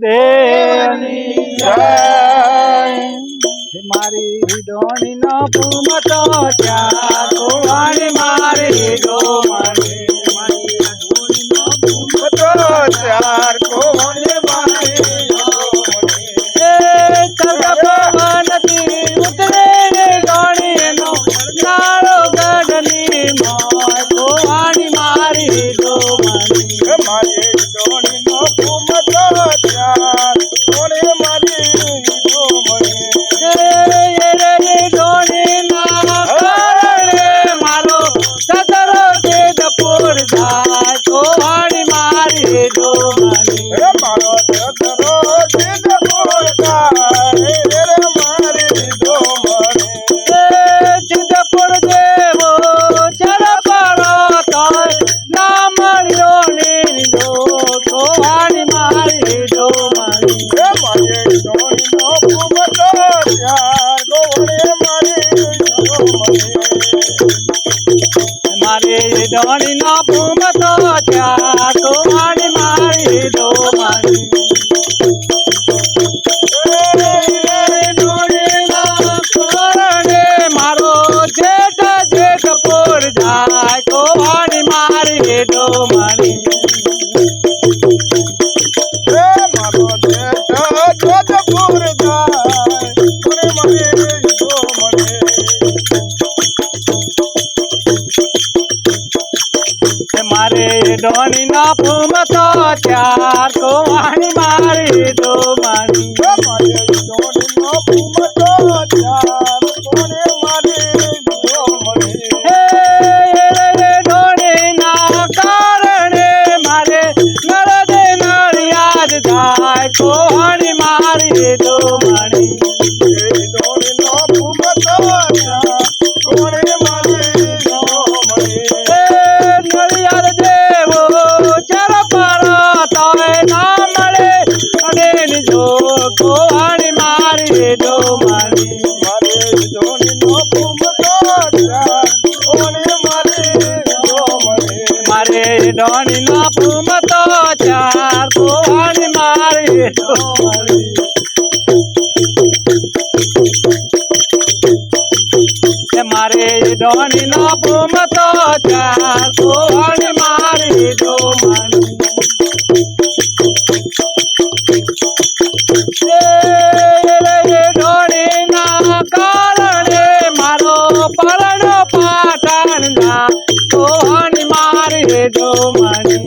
દેવની જય મારી ડોણી નો પૂમતો ત્યાં ગોવાણી મારી ડોમણી મારી ડોણી નો પૂમતો ચાર ગોવાણી મારી ડોમણી ચરપવનથી ઉતરે ડોણી નો નાળો ગઢની મોય ગોવાણી મારી ડોમણી મારી ડોણી નો પૂમતો ચાર ગોવાણી મારી ડોમણી ડોણી ના કારણે મારો સદરો તેજ પૂર જાય ગોવાણી મારી ડોમણી મારો સદરો તેજ પૂર જાય મારી ડોમણી સિદ્ધપુર દેવો ચરપડો તોય ના મળ્યો નીંદો ગોવાણી મારી ડોમણી મારી ડોણી નો પૂમતો ચાર ગોવાણી મારી ડોમણી મારી ડોણી નો પૂમતો ચાર ગોવાણી મારી ડોમણી ડોણી ના કારણે મારો જેઠ જેઠ પૂર જાય ગોવાણી મારી ડોમણી મારો જેઠ જેઠ પૂર જાય મારી ડોમણી મારે ડોણી ના પૂમતો ચાર ગોવાણી મારી ડોમણી મારે ડોણી નો પૂમતો ચાર ગોવાણી મારી ડોમણી ડોણી ના કારણે મારે નળદે નળિયાદ થાય ગોવાણી મારી ડોમણી ડોણી નો પૂમતો ચાર ગોવાણી મારી ડોમણી નળિયાદ દેવો ચરપડો તોય ના મળે અને જો ગોવાણી મારી ડોમણી મારી ડોણી નો પૂમતો ચાર ગોવાણી મારી ડોમણી મારે ડોણી નો પૂમતો ચાર ગોવાણી મારી ડોમણી મારે ડોણી નો પૂમતો ચાર ગોવાણી મારી ડોમણી ડોણી ના કારણે મારો પરણો પાટણ ના ગોવાણી મારી ડોમણી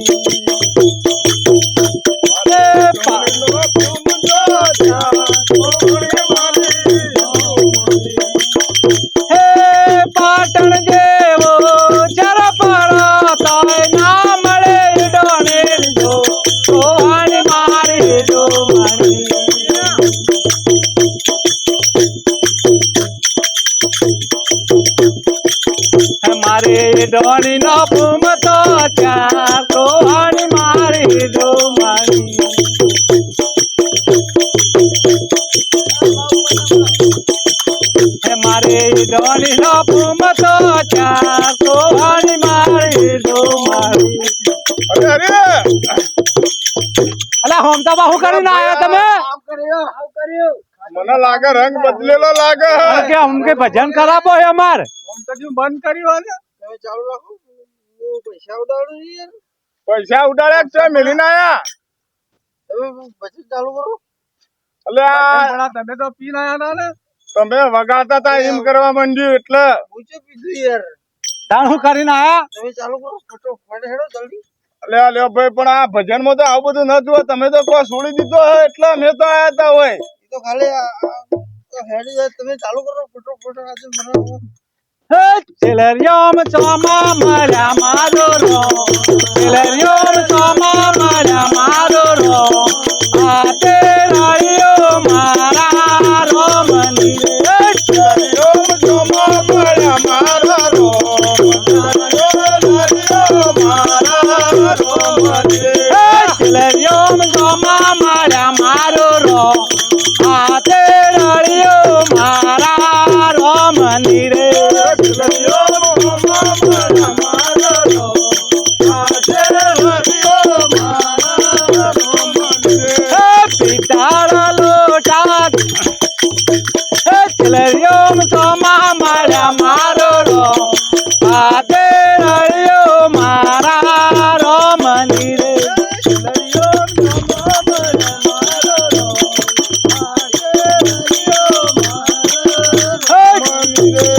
પાટણ જેવો ચરપડો તોય ના મળે ડોણી જો ગોવાણી મારી ડોમણી મારે ડોણી નો પૂમતો ચાર ગોવાણી મારી ડોમણી મારે ડોણી નો પૂમતો ચાર ગોવાણી મારી ડોમણી અલા હોમતા બાહુ કરીને આયા તમે મને લાગે રંગ બદલેલો લાગે કે અમને ભજન ખરાબો હે અમાર બંધ કર્યું ને તમે ચાલુ રાખો પૈસા ઉડાડો યાર પૈસા ઉડાડ્યા છે મેલીને આયા તમે ભજન ચાલુ કરો અલ્યા તમે તો પીને આયા ને તમે વગાડતા તા એમ કરવા માંડ્યું એટલે પૂછો પીધું યાર તાણ હું કરીને આયા તમે ચાલુ કરો ફટોફટ હેડો જલ્દી અલ્યા લ્યો ભાઈ પણ આ ભજન માં તો આવું બધું ન જુઓ તમે તો કોઈ છોડી દીધો એટલે અમે તો આયા તા હોય તો ખાલી હેડી જાય તમે ચાલુ કરો ફટોફટ આજે મને ચેલરિયોમ ચોમા મળ્યા મારો રો ચેલરિયોમ ચોમા મળ્યા મારો રો આતે રાળિયો મારા રોમની ચેલરિયોમ ચોમા મળ્યા મારા રો રાળિયો મારા રોમની ચેલરિયોમ ચોમા મળ્યા મારો રો આતે રાળિયો મારા રોમની રે ખીલરિયો તો માળ્યા મારો રોમ આતે રળિયો મારા રોમની રે ખીલરિયો તો માળ્યા મારો રોમ આતે રળિયો મારા રોમની રે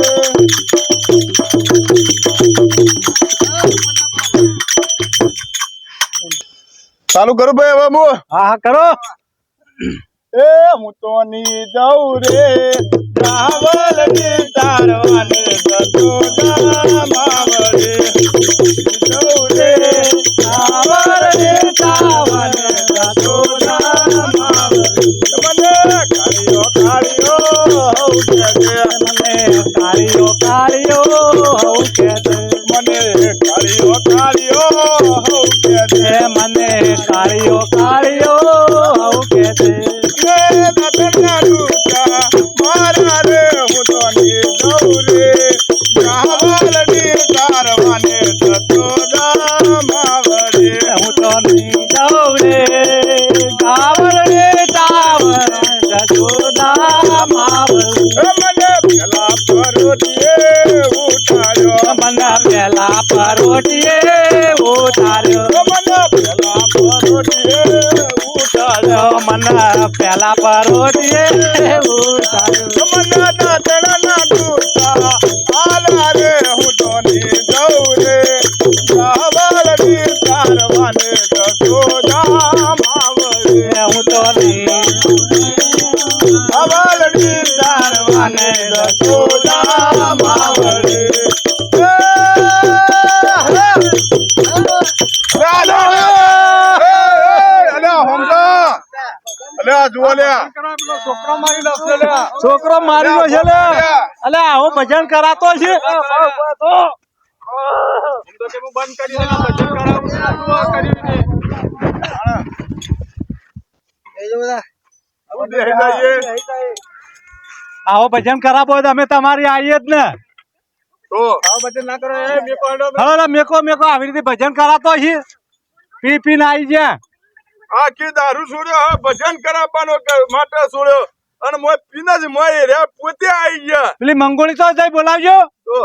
ચાલુ કરું ભાઈ હવે હું હા કરો એ હું તો ની જાઉં રે રાવલ ની તારવાને જતો માવરે જાઉં રે રાવલ ની તારવાને જતો માવરે મને કાળિયો કાળિયો હઉ કે દે મને કાળિયો કાળિયો હઉ કે દે મને કાળિયો કાળિયો હઉ કે દે મને કાળિયો કાળિયો હઉ કે દે મારા રે હું તો ની જાઉં રે રાવલ ની તારવાને જતો માવરે હું તો ની જાઉં રે રાવલ ની તારવાને જતો માવરે મને પેલા પરોટીએ ઉઠાડ્યો મને પેલા પરોટીએ ઉઠાડ્યો મને પેલા પરોટીએ ઉઠાડ્યો મને પેલા પરોટીએ ઉઠાડ્યો મને દાદડા ના દૂતા આલા રે હું તો ની જાઉં રે રાવલ ની તારવાને જતો માવરે હું તો ની રાવલ ની તારવાને જતો માવરે છોકરો મારી નો છે અલે આવો ભજન કરાતો છે આવો ભજન કરાવો અમે તમારી આવીએ જ ને ભજન ના કરો મેકો મેકો આવી રીતે ભજન કરાતો છે પી પીને આવી ગયા આ કે દારૂ છોડ્યો હા ભજન કરાવવાનો માટે છોડ્યો અને મોય પીને જ મોય રે પોતે આવી ગયા પેલી મંગોળી તો જઈ બોલાવજો તો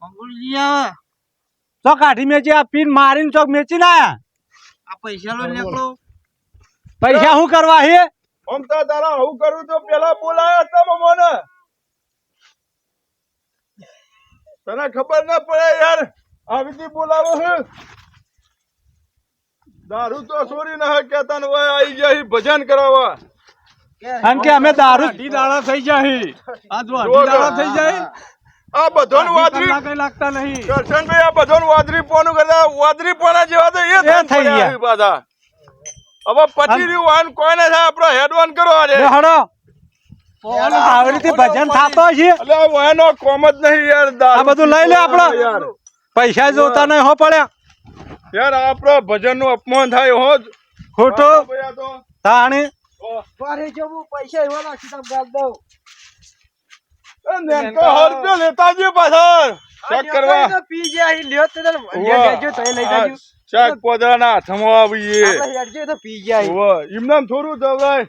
મંગોળી આવે તો કાઢી મેચી આ પીન મારીને ચોક મેચી ના આ પૈસા લો નીકળો પૈસા શું કરવા હે ઓમ તો તારા હું કરું તો પેલા બોલાયો તો મને તને ખબર ના પડે યાર આવી રીતે બોલાવો છે દારૂ તો છોડી ના કેતા આવી જાય ભજન કરાવવા કારણ કે અમે દારૂ દાડા થઈ જાય થઈ જાય આ બધોનું વાદરી કઈ લાગતા નહીં કરશનભાઈ આ બધોનું વાદરી પોનું કરતા વાદરી પોના જેવા તો એ થઈ ગયા પાછા હવે પછી રહ્યું વાન કોઈને થાય આપણો હેડવાન કરો હડો આવી રીતે ભજન થતો છે એટલે એનો કોમ જ નહીં યાર આ બધું લઈ લે આપડે યાર પૈસા જોતા નહીં હો પડ્યા યાર આપડે ભજન નું અપમાન થાય હો ખોટો તાણી પૈસા એવા નાખી લેતા જ પાછળ ચેક કરવા પી જાય લ્યો તો લઈ જાજો ચેક પોદરા ના હાથમાં આવીએ પી જાય એમ નામ થોડું દવાય